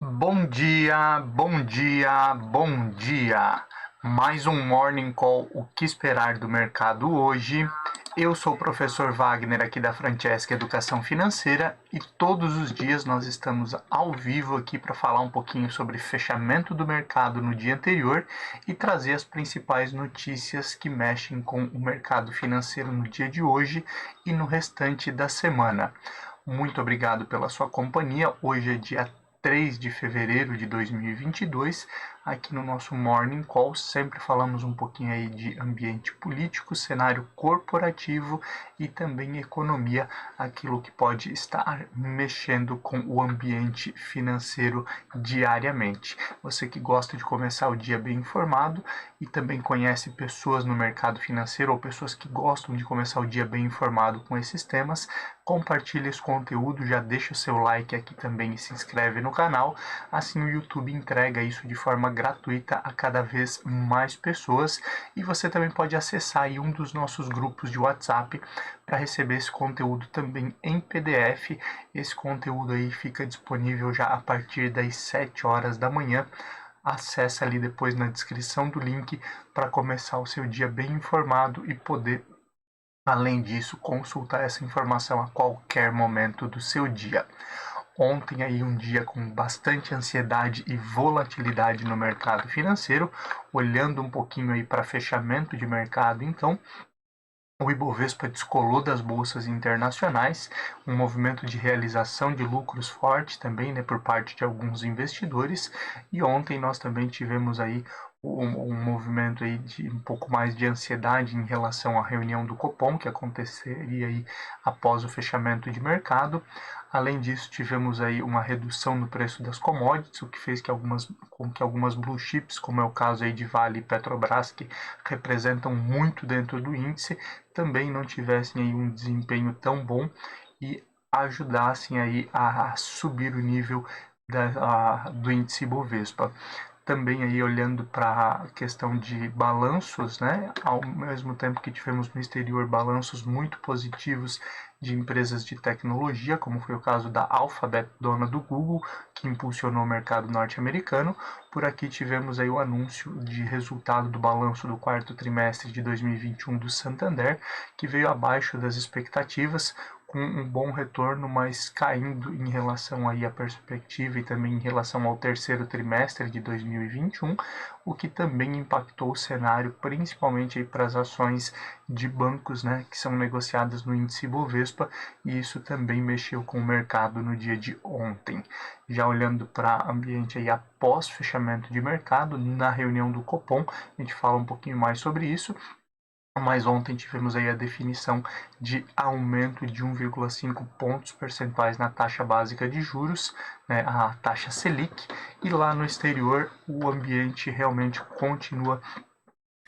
Bom dia, bom dia, bom dia. Mais um Morning Call, o que esperar do mercado hoje. Eu sou o professor Wagner aqui da Francesca Educação Financeira e todos os dias nós estamos ao vivo aqui para falar um pouquinho sobre fechamento do mercado no dia anterior e trazer as principais notícias que mexem com o mercado financeiro no dia de hoje e no restante da semana. Muito obrigado pela sua companhia. Hoje é dia 3 de fevereiro de 2022, aqui no nosso Morning Call, sempre falamos um pouquinho aí de ambiente político, cenário corporativo e também economia, aquilo que pode estar mexendo com o ambiente financeiro diariamente. Você que gosta de começar o dia bem informado e também conhece pessoas no mercado financeiro ou pessoas que gostam de começar o dia bem informado com esses temas, compartilhe esse conteúdo, já deixa o seu like aqui também e se inscreve no canal, assim o YouTube entrega isso de forma gratuita a cada vez mais pessoas e você também pode acessar aí um dos nossos grupos de WhatsApp para receber esse conteúdo também em PDF. Esse conteúdo aí fica disponível já a partir das 7 horas da manhã. Acesse ali depois na descrição do link para começar o seu dia bem informado e poder, além disso, consultar essa informação a qualquer momento do seu dia. Ontem aí um dia com bastante ansiedade e volatilidade no mercado financeiro, olhando um pouquinho aí para fechamento de mercado, então, o Ibovespa descolou das bolsas internacionais, um movimento de realização de lucros forte também, né, por parte de alguns investidores, e ontem nós também tivemos aí um movimento aí de um pouco mais de ansiedade em relação à reunião do Copom, que aconteceria aí após o fechamento de mercado. Além disso, tivemos aí uma redução no preço das commodities, o que fez com que algumas blue chips, como é o caso aí de Vale e Petrobras, que representam muito dentro do índice, também não tivessem aí um desempenho tão bom e ajudassem aí a subir o nível do índice Bovespa. Também aí olhando para a questão de balanços, né? Ao mesmo tempo que tivemos no exterior balanços muito positivos de empresas de tecnologia, como foi o caso da Alphabet, dona do Google, que impulsionou o mercado norte-americano. Por aqui tivemos aí o anúncio de resultado do balanço do quarto trimestre de 2021 do Santander, que veio abaixo das expectativas, com um bom retorno, mas caindo em relação aí à perspectiva e também em relação ao terceiro trimestre de 2021, o que também impactou o cenário, principalmente aí para as ações de bancos, né, que são negociadas no índice Bovespa, e isso também mexeu com o mercado no dia de ontem. Já olhando para ambiente aí após fechamento de mercado, na reunião do Copom, a gente fala um pouquinho mais sobre isso. Mas ontem tivemos aí a definição de aumento de 1,5 pontos percentuais na taxa básica de juros, né, a taxa Selic, e lá no exterior o ambiente realmente continua,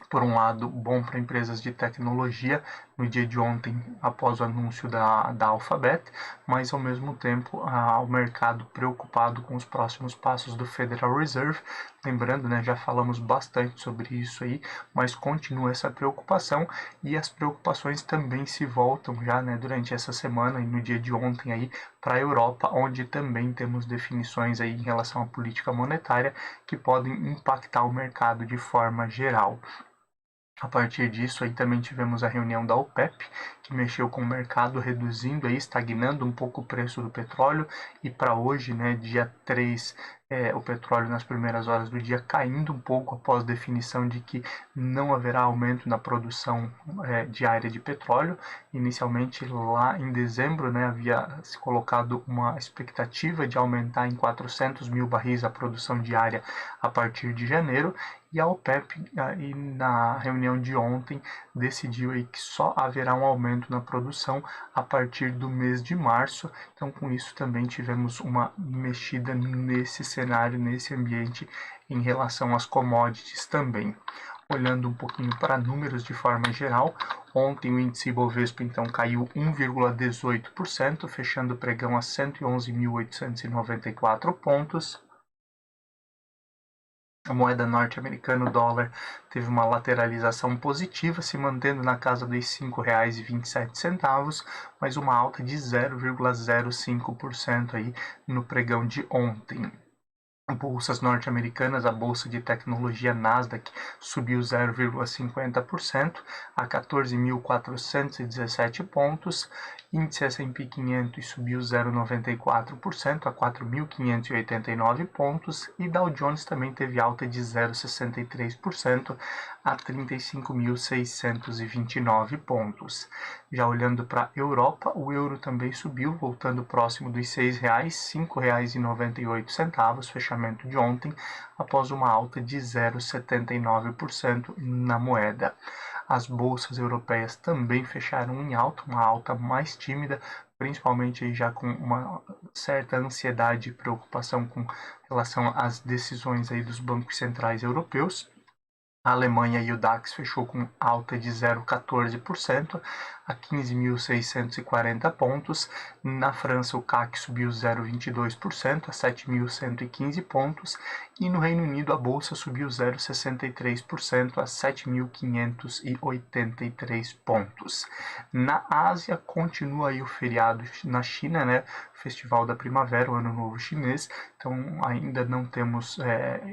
por um lado, bom para empresas de tecnologia no dia de ontem, após o anúncio da Alphabet, mas ao mesmo tempo o mercado preocupado com os próximos passos do Federal Reserve. Lembrando, né, já falamos bastante sobre isso aí, mas continua essa preocupação e as preocupações também se voltam já, né, durante essa semana e no dia de ontem aí para a Europa, onde também temos definições aí em relação à política monetária que podem impactar o mercado de forma geral. A partir disso, aí também tivemos a reunião da OPEP, que mexeu com o mercado, reduzindo aí, estagnando um pouco o preço do petróleo, e para hoje, né, dia 3, o petróleo nas primeiras horas do dia caindo um pouco após definição de que não haverá aumento na produção diária de petróleo. Inicialmente, lá em dezembro, né, havia se colocado uma expectativa de aumentar em 400 mil barris a produção diária a partir de janeiro, e a OPEP, aí, na reunião de ontem, decidiu aí que só haverá um aumento na produção a partir do mês de março. Então, com isso, também tivemos uma mexida nesse cenário, nesse ambiente, em relação às commodities também. Olhando um pouquinho para números de forma geral, ontem o índice Bovespa então caiu 1,18%, fechando o pregão a 111.894 pontos. A moeda norte-americana, o dólar, teve uma lateralização positiva, se mantendo na casa dos R$ 5,27, mas uma alta de 0,05% aí no pregão de ontem. Bolsas norte-americanas, a bolsa de tecnologia Nasdaq subiu 0,50% a 14.417 pontos, índice S&P 500 subiu 0,94% a 4.589 pontos e Dow Jones também teve alta de 0,63% a 35.629 pontos. Já olhando para a Europa, o euro também subiu, voltando próximo dos R$ 6,00, R$ 5,98, fechamento de ontem, após uma alta de 0,79% na moeda. As bolsas europeias também fecharam em alta, uma alta mais tímida, principalmente aí já com uma certa ansiedade e preocupação com relação às decisões aí dos bancos centrais europeus. A Alemanha e o DAX fechou com alta de 0,14% a 15.640 pontos. Na França, o CAC subiu 0,22% a 7.115 pontos. E no Reino Unido, a Bolsa subiu 0,63% a 7.583 pontos. Na Ásia, continua aí o feriado na China, né? Festival da Primavera, o Ano Novo Chinês. Então, ainda não temos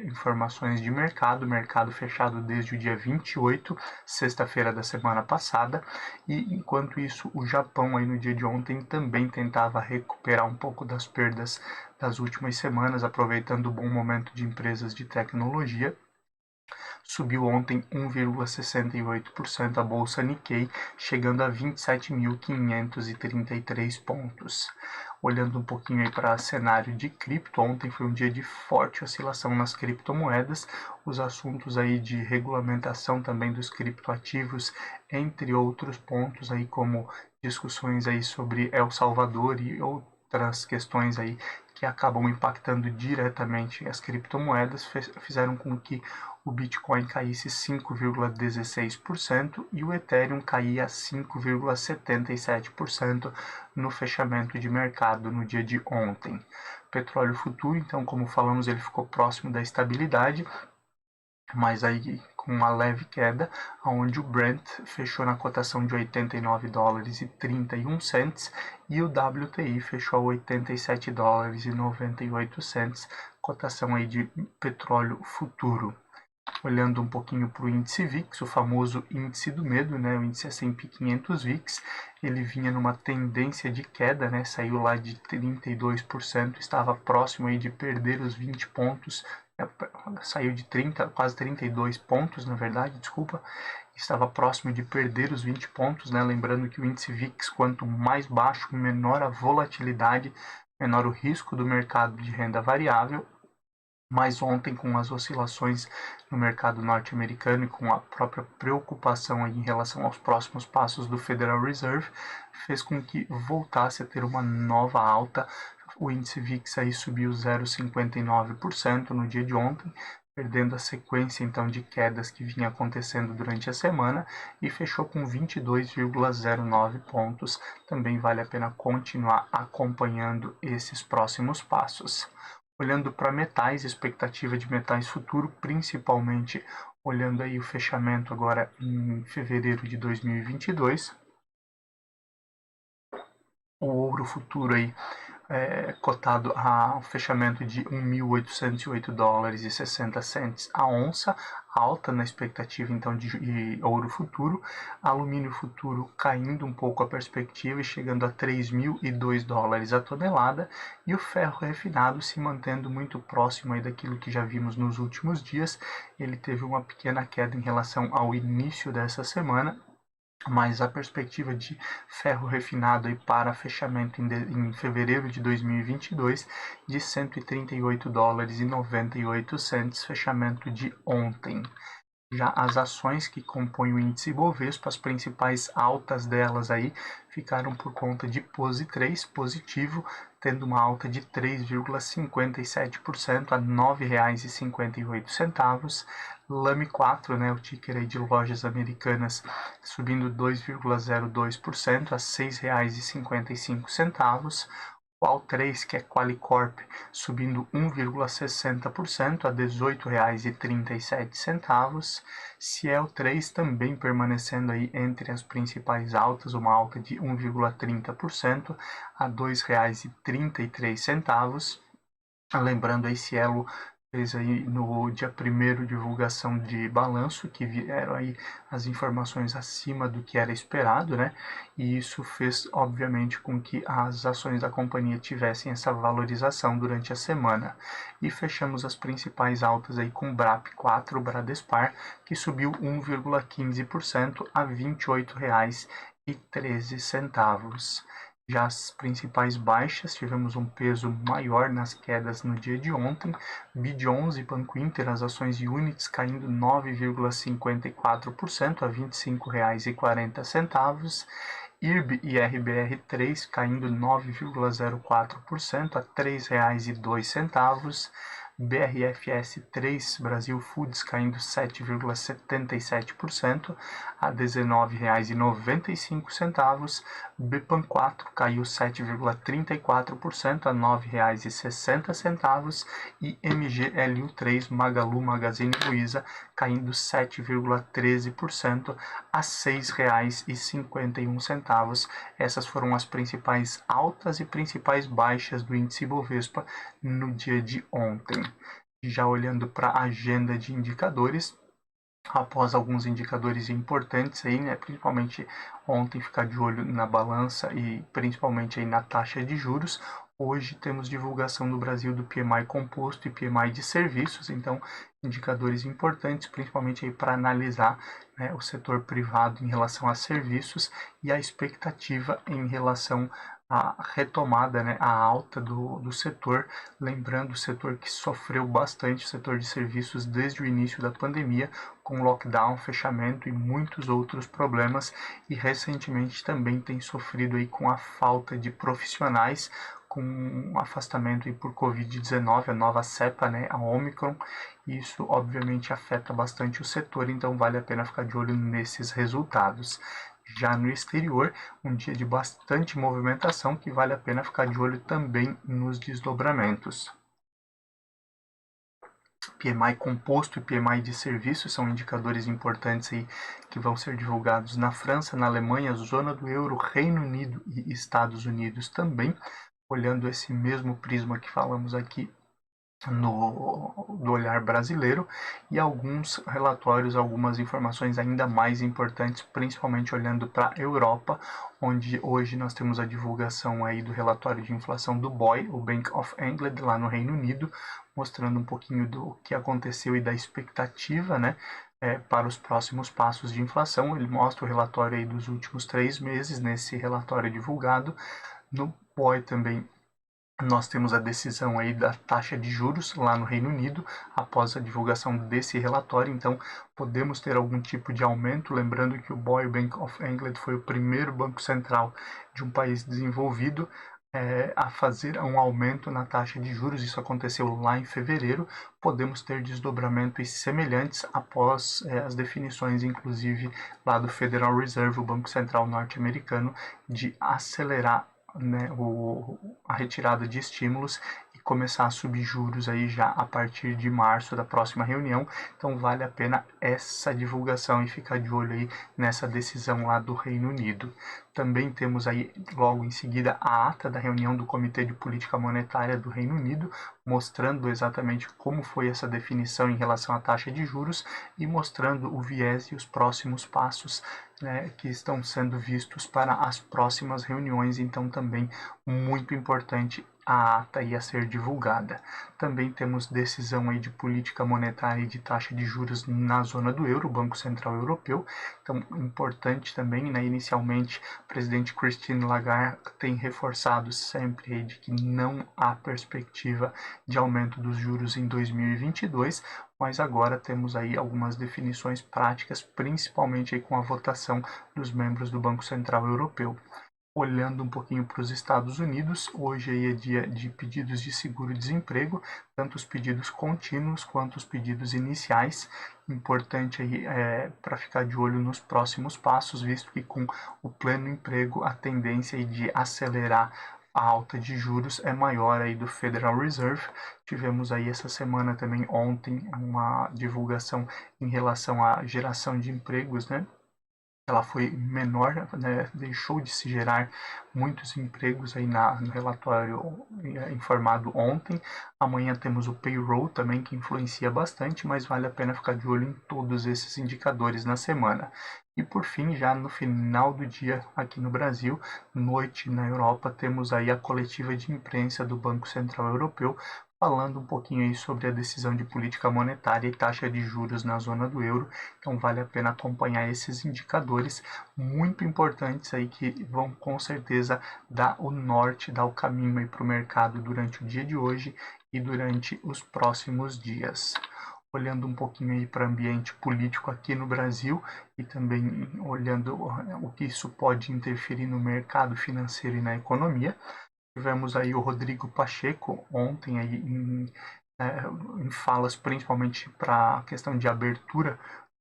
informações de mercado fechado desde o dia 28, sexta-feira da semana passada, e enquanto isso, o Japão aí no dia de ontem também tentava recuperar um pouco das perdas das últimas semanas, aproveitando o bom momento de empresas de tecnologia. Subiu ontem 1,68% a bolsa Nikkei, chegando a 27.533 pontos. Olhando um pouquinho aí para o cenário de cripto, ontem foi um dia de forte oscilação nas criptomoedas, os assuntos aí de regulamentação também dos criptoativos, entre outros pontos aí como discussões aí sobre El Salvador e outras questões aí que acabam impactando diretamente as criptomoedas, fizeram com que o Bitcoin caísse 5,16% e o Ethereum caía 5,77% no fechamento de mercado no dia de ontem. Petróleo futuro, então, como falamos, ele ficou próximo da estabilidade, mas aí com uma leve queda, onde o Brent fechou na cotação de $89,31 e o WTI fechou a $87,98, cotação aí de petróleo futuro. Olhando um pouquinho para o índice VIX, o famoso índice do medo, né, o índice S&P 500 VIX, ele vinha numa tendência de queda, né, saiu lá de 32%, estava próximo aí de perder os 20 pontos, saiu de 30, quase 32 pontos, na verdade, desculpa, estava próximo de perder os 20 pontos, né, lembrando que o índice VIX, quanto mais baixo, menor a volatilidade, menor o risco do mercado de renda variável. Mas ontem, com as oscilações no mercado norte-americano e com a própria preocupação em relação aos próximos passos do Federal Reserve, fez com que voltasse a ter uma nova alta. O índice VIX aí subiu 0,59% no dia de ontem, perdendo a sequência então de quedas que vinha acontecendo durante a semana e fechou com 22,09 pontos. Também vale a pena continuar acompanhando esses próximos passos. Olhando para metais, expectativa de metais futuro, principalmente olhando aí o fechamento agora em fevereiro de 2022. O ouro futuro aí cotado a um fechamento de $1.808,60 a onça, alta na expectativa então de ouro futuro, alumínio futuro caindo um pouco a perspectiva e chegando a $3.002 a tonelada, e o ferro refinado se mantendo muito próximo aí daquilo que já vimos nos últimos dias. Ele teve uma pequena queda em relação ao início dessa semana, mas a perspectiva de ferro refinado aí para fechamento em fevereiro de 2022 de $138,98, fechamento de ontem. Já as ações que compõem o índice Bovespa, as principais altas delas aí ficaram por conta de Pose 3, positivo, tendo uma alta de 3,57% a R$ 9,58. Lame 4, né, o ticker aí de lojas americanas, subindo 2,02% a R$ 6,55. Qual 3, que é Qualicorp, subindo 1,60% a R$ 18,37. Ciel 3 também permanecendo aí entre as principais altas, uma alta de 1,30% a R$ 2,33. Lembrando aí, Cielo fez aí no dia 1º divulgação de balanço, que vieram aí as informações acima do que era esperado, né? E isso fez, obviamente, com que as ações da companhia tivessem essa valorização durante a semana. E fechamos as principais altas aí com BRAP4, Bradespar, que subiu 1,15% a R$ 28,13. Já as principais baixas, tivemos um peso maior nas quedas no dia de ontem. BID11 e Banco Inter, as ações Units caindo 9,54% a R$ 25,40. IRB e RBR3 caindo 9,04% a R$ 3,02. BRFS3 Brasil Foods caindo 7,77% a R$ 19,95. BPAN4 caiu 7,34% a R$ 9,60 e MGLU3 Magalu Magazine Luiza caindo 7,13% a R$ 6,51. Essas foram as principais altas e principais baixas do índice Bovespa no dia de ontem. Já olhando para a agenda de indicadores, após alguns indicadores importantes aí, né, principalmente ontem ficar de olho na balança e principalmente aí na taxa de juros. Hoje temos divulgação no Brasil do PMI composto e PMI de serviços, então indicadores importantes, principalmente aí para analisar, né, o setor privado em relação a serviços e a expectativa em relação à retomada, né, a alta do setor. Lembrando, o setor que sofreu bastante, o setor de serviços, desde o início da pandemia, com lockdown, fechamento e muitos outros problemas, e recentemente também tem sofrido aí com a falta de profissionais, com um afastamento aí por Covid-19, a nova cepa, né, a Omicron. Isso obviamente afeta bastante o setor, então vale a pena ficar de olho nesses resultados. Já no exterior, um dia de bastante movimentação, que vale a pena ficar de olho também nos desdobramentos. PMI composto e PMI de serviços são indicadores importantes aí que vão ser divulgados na França, na Alemanha, zona do euro, Reino Unido e Estados Unidos também. Olhando esse mesmo prisma que falamos aqui do olhar brasileiro, e alguns relatórios, algumas informações ainda mais importantes, principalmente olhando para a Europa, onde hoje nós temos a divulgação aí do relatório de inflação do BOE, o Bank of England, lá no Reino Unido, mostrando um pouquinho do que aconteceu e da expectativa, né, para os próximos passos de inflação. Ele mostra o relatório aí dos últimos 3 meses, nesse relatório divulgado. No BOE também nós temos a decisão aí da taxa de juros lá no Reino Unido, após a divulgação desse relatório, então podemos ter algum tipo de aumento, lembrando que o BOE, Bank of England, foi o primeiro banco central de um país desenvolvido a fazer um aumento na taxa de juros. Isso aconteceu lá em fevereiro. Podemos ter desdobramentos semelhantes após as definições, inclusive lá do Federal Reserve, o Banco Central norte-americano, de acelerar, né, a retirada de estímulos e começar a subir juros aí já a partir de março da próxima reunião. Então vale a pena essa divulgação e ficar de olho aí nessa decisão lá do Reino Unido. Também temos aí logo em seguida a ata da reunião do Comitê de Política Monetária do Reino Unido, mostrando exatamente como foi essa definição em relação à taxa de juros e mostrando o viés e os próximos passos, né, que estão sendo vistos para as próximas reuniões. Então também muito importante a ata a ser divulgada. Também temos decisão aí de política monetária e de taxa de juros na zona do euro, o Banco Central Europeu. Então, importante também, né, inicialmente, o presidente Christine Lagarde tem reforçado sempre aí de que não há perspectiva de aumento dos juros em 2022, mas agora temos aí algumas definições práticas, principalmente aí com a votação dos membros do Banco Central Europeu. Olhando um pouquinho para os Estados Unidos, hoje aí é dia de pedidos de seguro-desemprego, tanto os pedidos contínuos quanto os pedidos iniciais. Importante aí para ficar de olho nos próximos passos, visto que com o pleno emprego a tendência aí de acelerar a alta de juros é maior aí do Federal Reserve. Tivemos aí essa semana também, ontem, uma divulgação em relação à geração de empregos, né? ela foi menor, né, deixou de se gerar muitos empregos aí no relatório informado ontem. Amanhã temos o payroll também, que influencia bastante, mas vale a pena ficar de olho em todos esses indicadores na semana. E por fim, já no final do dia aqui no Brasil, noite na Europa, temos aí a coletiva de imprensa do Banco Central Europeu, falando um pouquinho aí sobre a decisão de política monetária e taxa de juros na zona do euro. Então vale a pena acompanhar esses indicadores muito importantes aí que vão com certeza dar o norte, dar o caminho para o mercado durante o dia de hoje e durante os próximos dias. Olhando um pouquinho aí para o ambiente político aqui no Brasil e também olhando o que isso pode interferir no mercado financeiro e na economia. Tivemos aí o Rodrigo Pacheco ontem aí em falas principalmente para a questão de abertura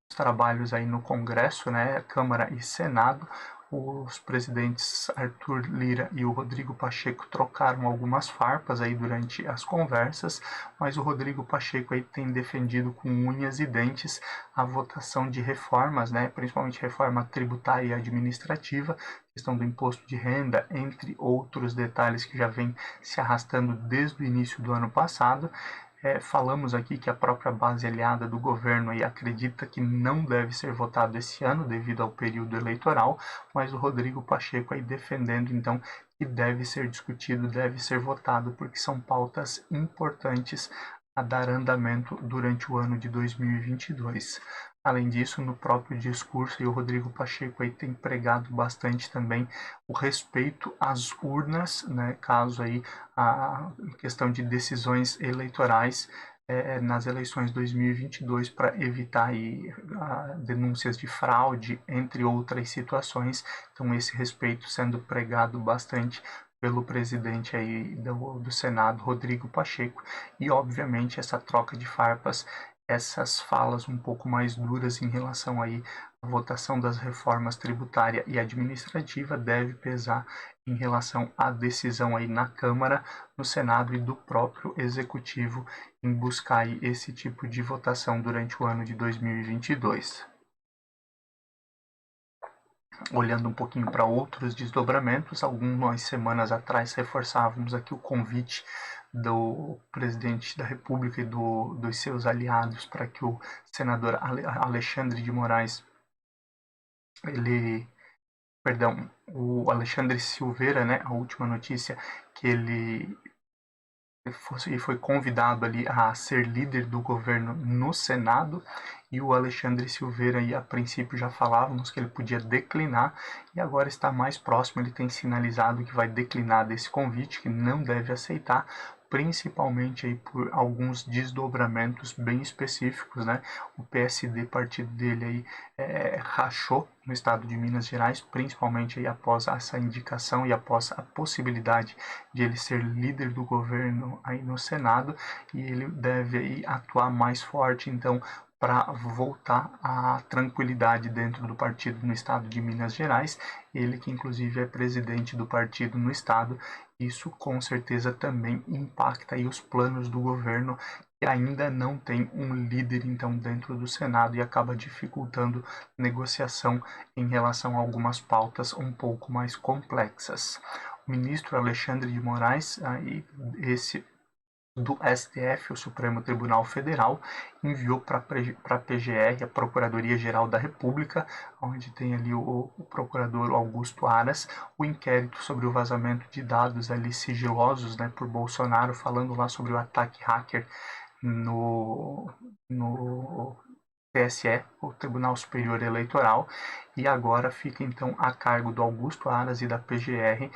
dos trabalhos aí no Congresso, né, Câmara e Senado. Os presidentes Arthur Lira e o Rodrigo Pacheco trocaram algumas farpas aí durante as conversas, mas o Rodrigo Pacheco aí tem defendido com unhas e dentes a votação de reformas, né, principalmente reforma tributária e administrativa, questão do imposto de renda, entre outros detalhes que já vem se arrastando desde o início do ano passado. Falamos aqui que a própria base aliada do governo aí acredita que não deve ser votado esse ano devido ao período eleitoral, mas o Rodrigo Pacheco aí defendendo então que deve ser discutido, deve ser votado, porque são pautas importantes a dar andamento durante o ano de 2022. Além disso, no próprio discurso, o Rodrigo Pacheco aí tem pregado bastante também o respeito às urnas, né, caso aí a questão de decisões eleitorais nas eleições 2022 para evitar aí, denúncias de fraude, entre outras situações. Então, esse respeito sendo pregado bastante pelo presidente aí do Senado, Rodrigo Pacheco, e obviamente essa troca de farpas, essas falas um pouco mais duras em relação aí à votação das reformas tributária e administrativa deve pesar em relação à decisão aí na Câmara, no Senado e do próprio Executivo em buscar aí esse tipo de votação durante o ano de 2022. Olhando um pouquinho para outros desdobramentos, algumas semanas atrás reforçávamos aqui o convite do presidente da República e dos seus aliados para que o senador Alexandre de Moraes, o Alexandre Silveira, né, a última notícia, que ele foi convidado ali a ser líder do governo no Senado, e o Alexandre Silveira, e a princípio já falávamos que ele podia declinar, e agora está mais próximo, ele tem sinalizado que vai declinar desse convite, que não deve aceitar, principalmente aí por alguns desdobramentos bem específicos, né? O PSD, partido dele aí, rachou no estado de Minas Gerais, principalmente aí após essa indicação e após a possibilidade de ele ser líder do governo aí no Senado, e ele deve aí atuar mais forte, então, para voltar à tranquilidade dentro do partido no estado de Minas Gerais, ele que inclusive é presidente do partido no estado. Isso com certeza também impacta aí os planos do governo, que ainda não tem um líder então dentro do Senado e acaba dificultando negociação em relação a algumas pautas um pouco mais complexas. O ministro Alexandre de Moraes, esse do STF, o Supremo Tribunal Federal, enviou para a PGR, a Procuradoria-Geral da República, onde tem ali o procurador Augusto Aras, o inquérito sobre o vazamento de dados ali sigilosos, né, por Bolsonaro, falando lá sobre o ataque hacker no TSE, o Tribunal Superior Eleitoral, e agora fica então a cargo do Augusto Aras e da PGR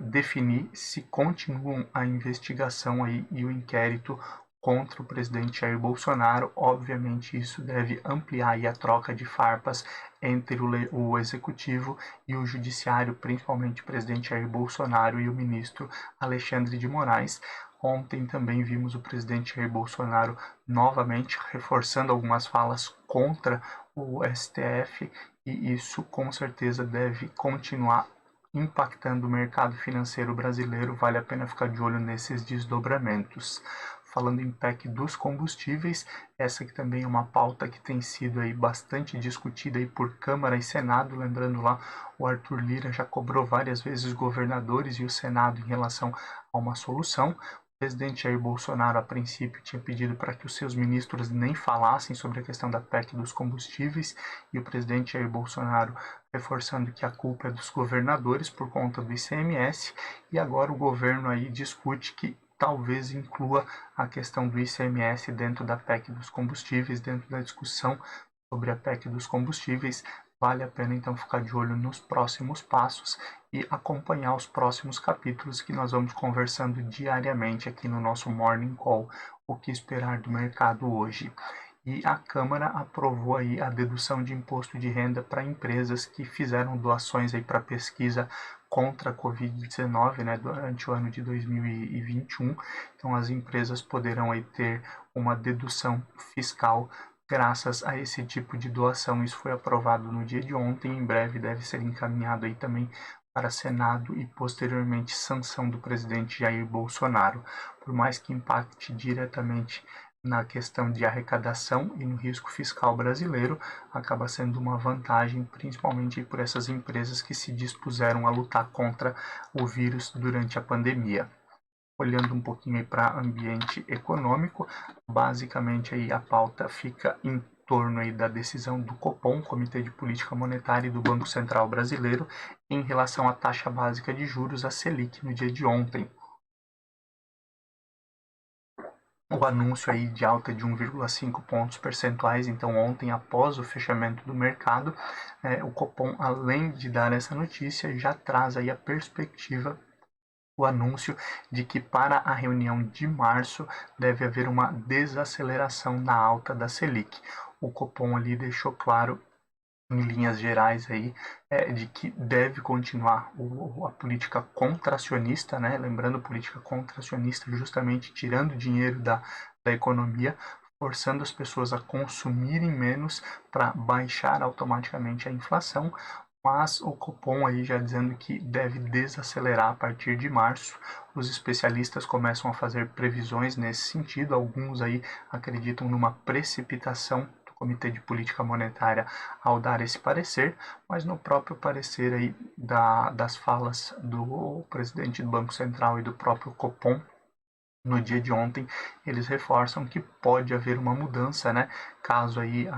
definir se continuam a investigação aí e o inquérito contra o presidente Jair Bolsonaro. Obviamente isso deve ampliar aí a troca de farpas entre o executivo e o judiciário, principalmente o presidente Jair Bolsonaro e o ministro Alexandre de Moraes. Ontem também vimos o presidente Jair Bolsonaro novamente reforçando algumas falas contra o STF, e isso com certeza deve continuar impactando o mercado financeiro brasileiro. Vale a pena ficar de olho nesses desdobramentos. falando em PEC dos combustíveis, essa que também é uma pauta que tem sido aí bastante discutida aí por Câmara e Senado, lembrando lá, o Arthur Lira já cobrou várias vezes os governadores e o Senado em relação a uma solução. O presidente Jair Bolsonaro, a princípio, tinha pedido para que os seus ministros nem falassem sobre a questão da PEC dos combustíveis, e o presidente Jair Bolsonaro reforçando que a culpa é dos governadores por conta do ICMS, e agora o governo aí discute que talvez inclua a questão do ICMS dentro da PEC dos combustíveis, dentro da discussão sobre a PEC dos combustíveis. Vale a pena então ficar de olho nos próximos passos e acompanhar os próximos capítulos que nós vamos conversando diariamente aqui no nosso Morning Call, o que esperar do mercado hoje. E a Câmara aprovou aí a dedução de imposto de renda para empresas que fizeram doações aí para pesquisa contra a Covid-19, né, durante o ano de 2021. Então as empresas poderão aí ter uma dedução fiscal graças a esse tipo de doação. Isso foi aprovado no dia de ontem, em breve deve ser encaminhado aí também para Senado e posteriormente sanção do presidente Jair Bolsonaro. Por mais que impacte diretamente na questão de arrecadação e no risco fiscal brasileiro, acaba sendo uma vantagem, principalmente por essas empresas que se dispuseram a lutar contra o vírus durante a pandemia. Olhando um pouquinho para ambiente econômico, basicamente aí a pauta fica em torno aí da decisão do Copom, Comitê de Política Monetária, e do Banco Central Brasileiro em relação à taxa básica de juros, a Selic, no dia de ontem. O anúncio aí de alta de 1,5 pontos percentuais, então ontem, após o fechamento do mercado, o Copom, além de dar essa notícia, já traz aí a perspectiva, o anúncio de que para a reunião de março deve haver uma desaceleração na alta da Selic. O Copom ali deixou claro, em linhas gerais aí, de que deve continuar a política contracionista, né? Lembrando, política contracionista justamente tirando dinheiro da economia, forçando as pessoas a consumirem menos para baixar automaticamente a inflação, mas o Copom aí já dizendo que deve desacelerar a partir de março. Os especialistas começam a fazer previsões nesse sentido, alguns aí acreditam numa precipitação do Comitê de Política Monetária ao dar esse parecer, mas no próprio parecer aí das falas do presidente do Banco Central e do próprio Copom, no dia de ontem, eles reforçam que pode haver uma mudança, né, caso aí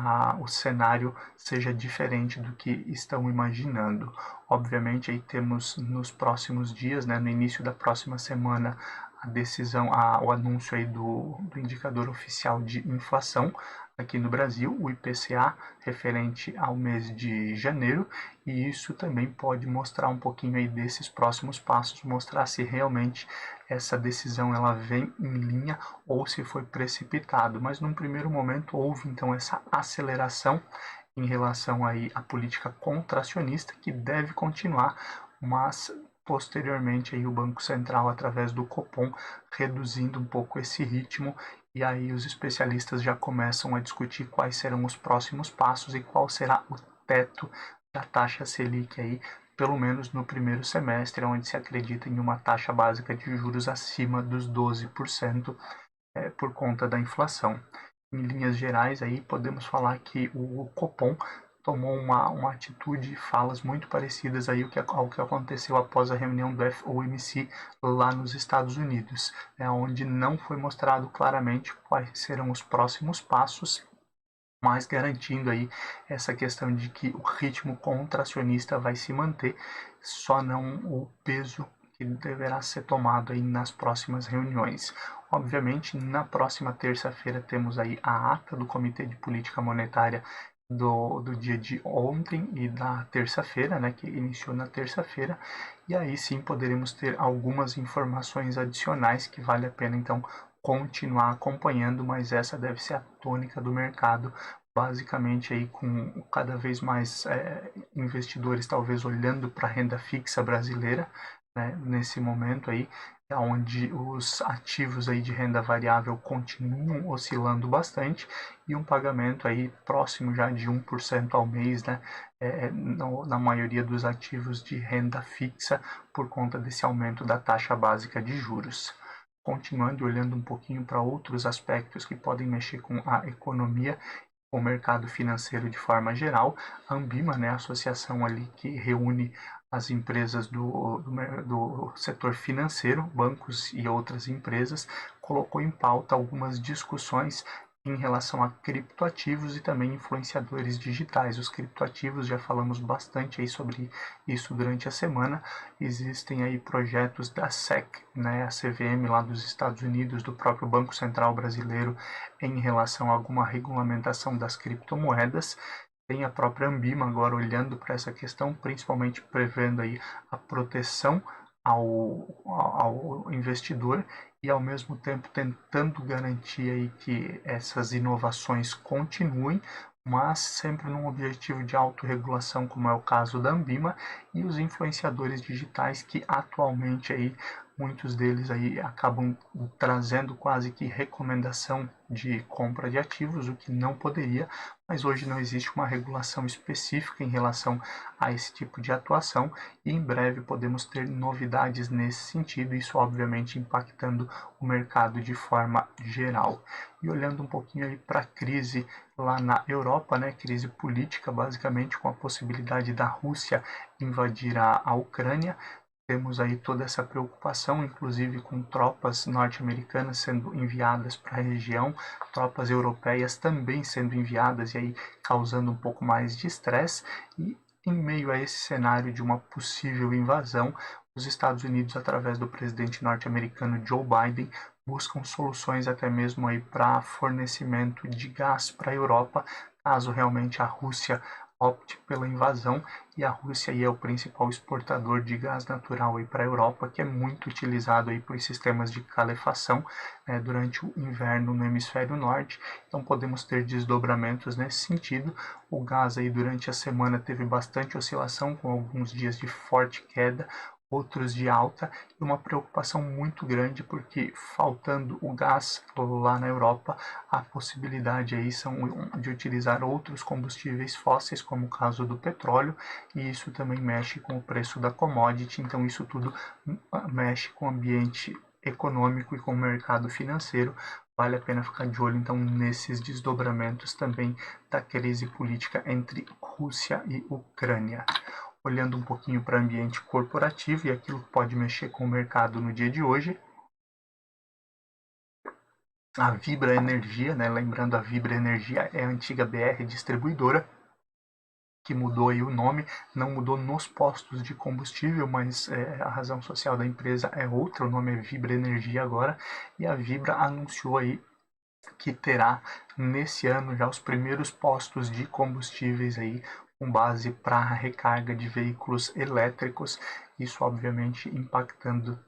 o cenário seja diferente do que estão imaginando. Obviamente aí temos nos próximos dias, né, no início da próxima semana, a decisão, o anúncio aí do indicador oficial de inflação aqui no Brasil, o IPCA, referente ao mês de janeiro, e isso também pode mostrar um pouquinho aí desses próximos passos, mostrar se realmente essa decisão ela vem em linha ou se foi precipitado. Mas num primeiro momento houve então essa aceleração em relação aí à política contracionista, que deve continuar, mas posteriormente aí o Banco Central, através do Copom, reduzindo um pouco esse ritmo, e aí os especialistas já começam a discutir quais serão os próximos passos e qual será o teto da taxa Selic aí, pelo menos no primeiro semestre, onde se acredita em uma taxa básica de juros acima dos 12%, por conta da inflação. Em linhas gerais, aí podemos falar que o Copom tomou uma atitude e falas muito parecidas aí ao que aconteceu após a reunião do FOMC lá nos Estados Unidos, onde não foi mostrado claramente quais serão os próximos passos, mas garantindo aí essa questão de que o ritmo contracionista vai se manter, só não o peso que deverá ser tomado aí nas próximas reuniões. Obviamente, na próxima terça-feira temos aí a ata do Comitê de Política Monetária do dia de ontem e da terça-feira, né, que iniciou na terça-feira, e aí sim poderemos ter algumas informações adicionais que vale a pena então continuar acompanhando, mas essa deve ser a tônica do mercado, basicamente aí com cada vez mais investidores talvez olhando para a renda fixa brasileira, né, nesse momento aí, onde os ativos aí de renda variável continuam oscilando bastante, e um pagamento aí próximo já de 1% ao mês, né, na maioria dos ativos de renda fixa, por conta desse aumento da taxa básica de juros. continuando e olhando um pouquinho para outros aspectos que podem mexer com a economia, com o mercado financeiro de forma geral, a Ambima, né, a associação ali que reúne as empresas do setor financeiro, bancos e outras empresas, colocou em pauta algumas discussões em relação a criptoativos e também influenciadores digitais. Os criptoativos, já falamos bastante aí sobre isso durante a semana. Existem aí projetos da SEC, né, a CVM lá dos Estados Unidos, do próprio Banco Central Brasileiro, em relação a alguma regulamentação das criptomoedas. Tem a própria Ambima agora olhando para essa questão, principalmente prevendo aí a proteção ao investidor e ao mesmo tempo tentando garantir aí que essas inovações continuem, mas sempre num objetivo de autorregulação, como é o caso da Ambima, e os influenciadores digitais que atualmente aí muitos deles aí acabam trazendo quase que recomendação de compra de ativos, o que não poderia, mas hoje não existe uma regulação específica em relação a esse tipo de atuação e em breve podemos ter novidades nesse sentido, isso obviamente impactando o mercado de forma geral. E olhando um pouquinho aí para a crise lá na Europa, né, crise política basicamente com a possibilidade da Rússia invadir a Ucrânia, temos aí toda essa preocupação, inclusive com tropas norte-americanas sendo enviadas para a região, tropas europeias também sendo enviadas e aí causando um pouco mais de estresse. E em meio a esse cenário de uma possível invasão, os Estados Unidos, através do presidente norte-americano Joe Biden, buscam soluções até mesmo aí para fornecimento de gás para a Europa, caso realmente a Rússia opte pela invasão, e a Rússia aí é o principal exportador de gás natural para a Europa, que é muito utilizado aí por sistemas de calefação, né, durante o inverno no hemisfério norte. Então podemos ter desdobramentos nesse sentido. O gás aí durante a semana teve bastante oscilação, com alguns dias de forte queda, outros de alta, e uma preocupação muito grande porque faltando o gás lá na Europa, a possibilidade aí são de utilizar outros combustíveis fósseis, como o caso do petróleo, e isso também mexe com o preço da commodity, então isso tudo mexe com o ambiente econômico e com o mercado financeiro. Vale a pena ficar de olho então nesses desdobramentos também da crise política entre Rússia e Ucrânia. Olhando um pouquinho para o ambiente corporativo e aquilo que pode mexer com o mercado no dia de hoje, a Vibra Energia, né? Lembrando, a Vibra Energia é a antiga BR Distribuidora, que mudou aí o nome, não mudou nos postos de combustível, mas a razão social da empresa é outra, o nome é Vibra Energia agora, e a Vibra anunciou aí que terá nesse ano já os primeiros postos de combustíveis aí com base para recarga de veículos elétricos, isso obviamente impactando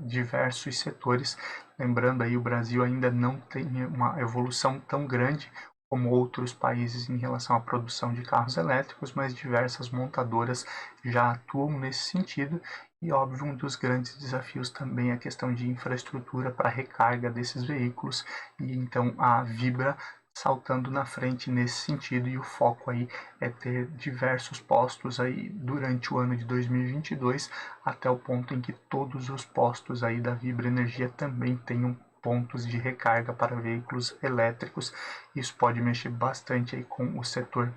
diversos setores. Lembrando aí, o Brasil ainda não tem uma evolução tão grande como outros países em relação à produção de carros elétricos, mas diversas montadoras já atuam nesse sentido. E óbvio, um dos grandes desafios também é a questão de infraestrutura para recarga desses veículos, e então a Vibra saltando na frente nesse sentido, e o foco aí é ter diversos postos aí durante o ano de 2022, até o ponto em que todos os postos aí da Vibra Energia também tenham pontos de recarga para veículos elétricos. Isso pode mexer bastante aí com o setor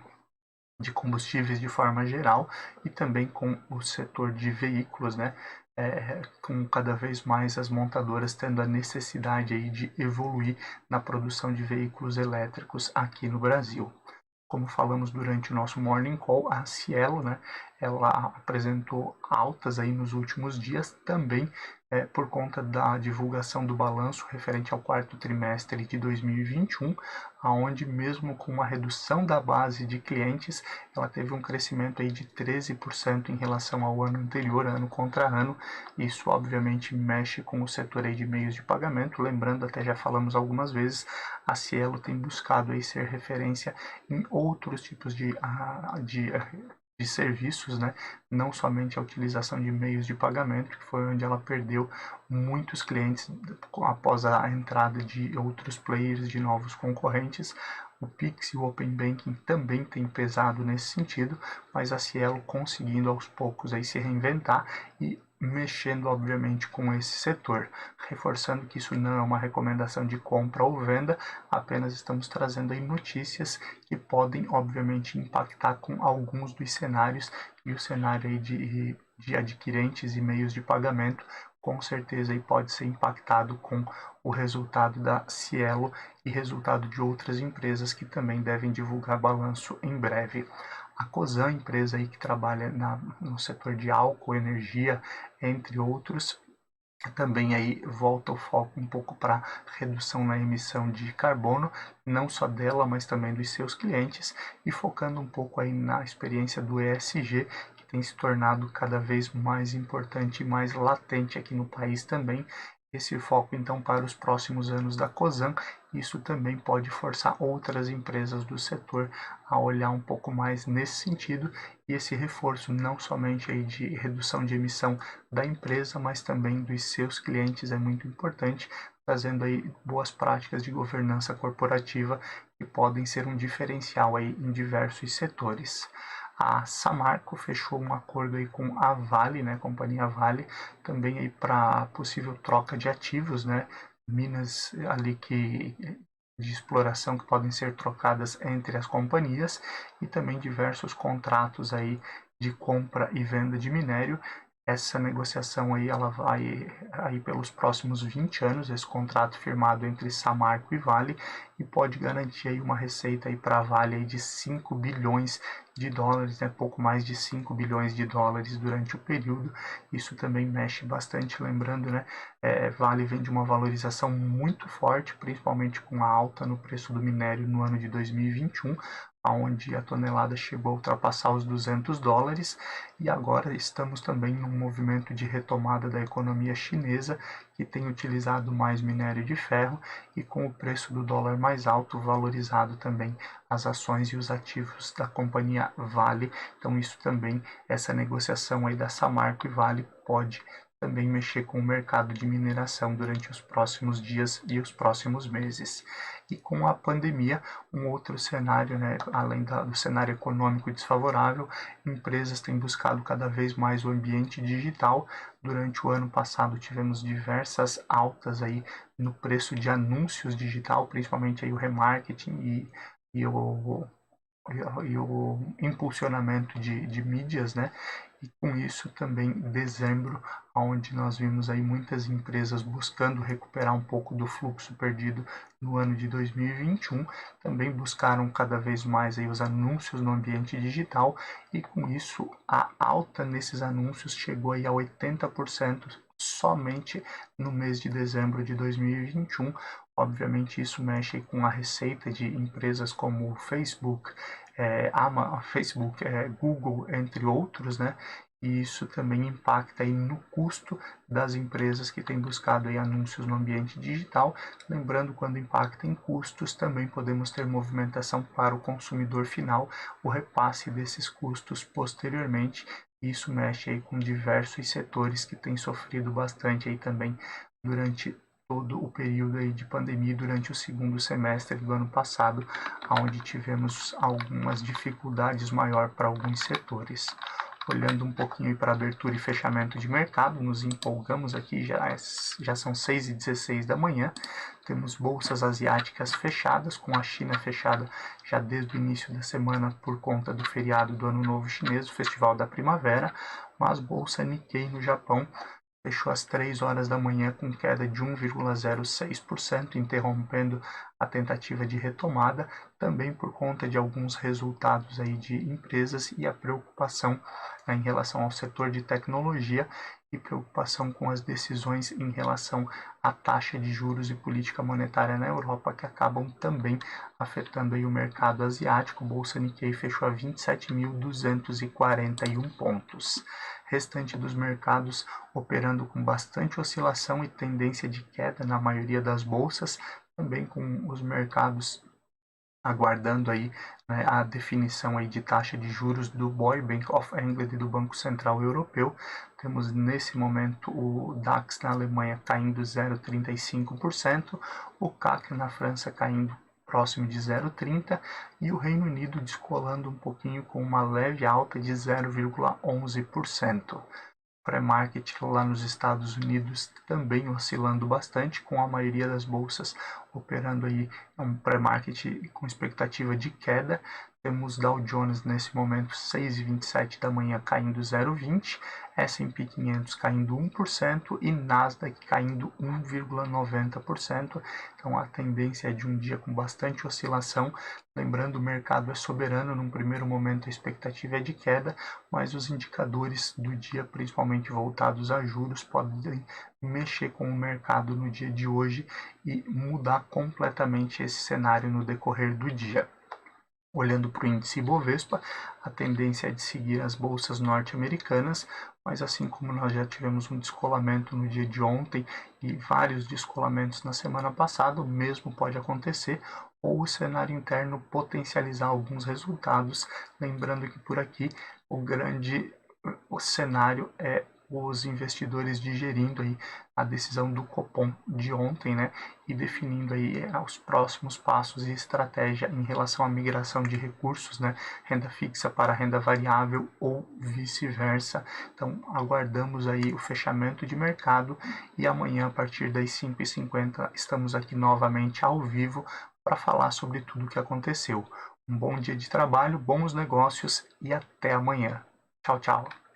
de combustíveis de forma geral e também com o setor de veículos, né? Com cada vez mais as montadoras tendo a necessidade aí de evoluir na produção de veículos elétricos aqui no Brasil. Como falamos durante o nosso Morning Call, a Cielo, né, ela apresentou altas aí nos últimos dias, também por conta da divulgação do balanço referente ao quarto trimestre de 2021, onde mesmo com uma redução da base de clientes, ela teve um crescimento aí de 13% em relação ao ano anterior, ano contra ano. Isso obviamente mexe com o setor aí de meios de pagamento. Lembrando, até já falamos algumas vezes, a Cielo tem buscado aí ser referência em outros tipos de serviços, né? Não somente a utilização de meios de pagamento, que foi onde ela perdeu muitos clientes após a entrada de outros players, de novos concorrentes. O Pix e o Open Banking também tem pesado nesse sentido, mas a Cielo conseguindo aos poucos aí se reinventar e mexendo obviamente com esse setor, reforçando que isso não é uma recomendação de compra ou venda, apenas estamos trazendo aí notícias que podem obviamente impactar com alguns dos cenários, e o cenário aí de adquirentes e meios de pagamento com certeza aí pode ser impactado com o resultado da Cielo e resultado de outras empresas que também devem divulgar balanço em breve. A Cosan, empresa aí que trabalha no setor de álcool, energia, entre outros, também aí volta o foco um pouco para redução na emissão de carbono, não só dela, mas também dos seus clientes, e focando um pouco aí na experiência do ESG, que tem se tornado cada vez mais importante e mais latente aqui no país também. Esse foco então para os próximos anos da Cosan, isso também pode forçar outras empresas do setor a olhar um pouco mais nesse sentido, e esse reforço não somente aí de redução de emissão da empresa, mas também dos seus clientes é muito importante, trazendo aí boas práticas de governança corporativa que podem ser um diferencial aí em diversos setores. A Samarco fechou um acordo aí com a Vale, né, a companhia Vale, também aí para possível troca de ativos, né, minas ali de exploração que podem ser trocadas entre as companhias, e também diversos contratos aí de compra e venda de minério. Essa negociação aí ela vai aí pelos próximos 20 anos, esse contrato firmado entre Samarco e Vale, e pode garantir aí uma receita aí para a Vale aí de 5 bilhões de dólares, né, pouco mais de 5 bilhões de dólares durante o período. Isso também mexe bastante, lembrando, né, Vale vem de uma valorização muito forte, principalmente com a alta no preço do minério no ano de 2021, onde a tonelada chegou a ultrapassar os 200 dólares, e agora estamos também num movimento de retomada da economia chinesa, que tem utilizado mais minério de ferro, e com o preço do dólar mais alto, valorizado também as ações e os ativos da companhia Vale. Então isso também, essa negociação aí da Samarco e Vale pode também mexer com o mercado de mineração durante os próximos dias e os próximos meses. E com a pandemia, um outro cenário, né, além do cenário econômico desfavorável, empresas têm buscado cada vez mais o ambiente digital. Durante o ano passado tivemos diversas altas aí no preço de anúncios digital, principalmente aí o remarketing e o impulsionamento de mídias, né? E com isso também dezembro, onde nós vimos aí muitas empresas buscando recuperar um pouco do fluxo perdido no ano de 2021, também buscaram cada vez mais aí os anúncios no ambiente digital, e com isso a alta nesses anúncios chegou aí a 80% somente no mês de dezembro de 2021. Obviamente isso mexe com a receita de empresas como o Facebook, Google, entre outros, né? E isso também impacta aí no custo das empresas que têm buscado aí anúncios no ambiente digital. Lembrando, quando impacta em custos, também podemos ter movimentação para o consumidor final, o repasse desses custos posteriormente. Isso mexe aí com diversos setores que têm sofrido bastante aí também durante todo o período aí de pandemia, durante o segundo semestre do ano passado, onde tivemos algumas dificuldades maiores para alguns setores. Olhando um pouquinho para abertura e fechamento de mercado, nos empolgamos aqui, já são 6h16 da manhã, temos bolsas asiáticas fechadas, com a China fechada já desde o início da semana por conta do feriado do Ano Novo Chinês, o Festival da Primavera, mas bolsa Nikkei no Japão fechou às 3 horas da manhã com queda de 1,06%, interrompendo a tentativa de retomada, também por conta de alguns resultados aí de empresas e a preocupação, né, em relação ao setor de tecnologia, e preocupação com as decisões em relação à taxa de juros e política monetária na Europa, que acabam também afetando aí o mercado asiático. Bolsa Nikkei fechou a 27.241 pontos. Restante dos mercados operando com bastante oscilação e tendência de queda na maioria das bolsas, também com os mercados aguardando aí, né, a definição aí de taxa de juros do BOE, Bank of England, e do Banco Central Europeu. Temos nesse momento o DAX na Alemanha caindo 0,35%, o CAC na França caindo próximo de 0,30%, e o Reino Unido descolando um pouquinho com uma leve alta de 0,11%. pré-market lá nos Estados Unidos também oscilando bastante, com a maioria das bolsas operando aí um pré-market com expectativa de queda. Temos Dow Jones nesse momento 6,27 da manhã caindo 0,20, S&P 500 caindo 1% e Nasdaq caindo 1,90%. Então a tendência é de um dia com bastante oscilação. Lembrando, o mercado é soberano, num primeiro momento a expectativa é de queda, mas os indicadores do dia, principalmente voltados a juros, podem mexer com o mercado no dia de hoje e mudar completamente esse cenário no decorrer do dia. Olhando para o índice Ibovespa, a tendência é de seguir as bolsas norte-americanas, mas assim como nós já tivemos um descolamento no dia de ontem e vários descolamentos na semana passada, o mesmo pode acontecer, ou o cenário interno potencializar alguns resultados. Lembrando que por aqui o cenário é os investidores digerindo aí a decisão do Copom de ontem, né, e definindo aí os próximos passos e estratégia em relação à migração de recursos, né, renda fixa para renda variável ou vice-versa. Então, aguardamos aí o fechamento de mercado e amanhã, a partir das 5h50, estamos aqui novamente ao vivo para falar sobre tudo o que aconteceu. Um bom dia de trabalho, bons negócios e até amanhã. Tchau, tchau.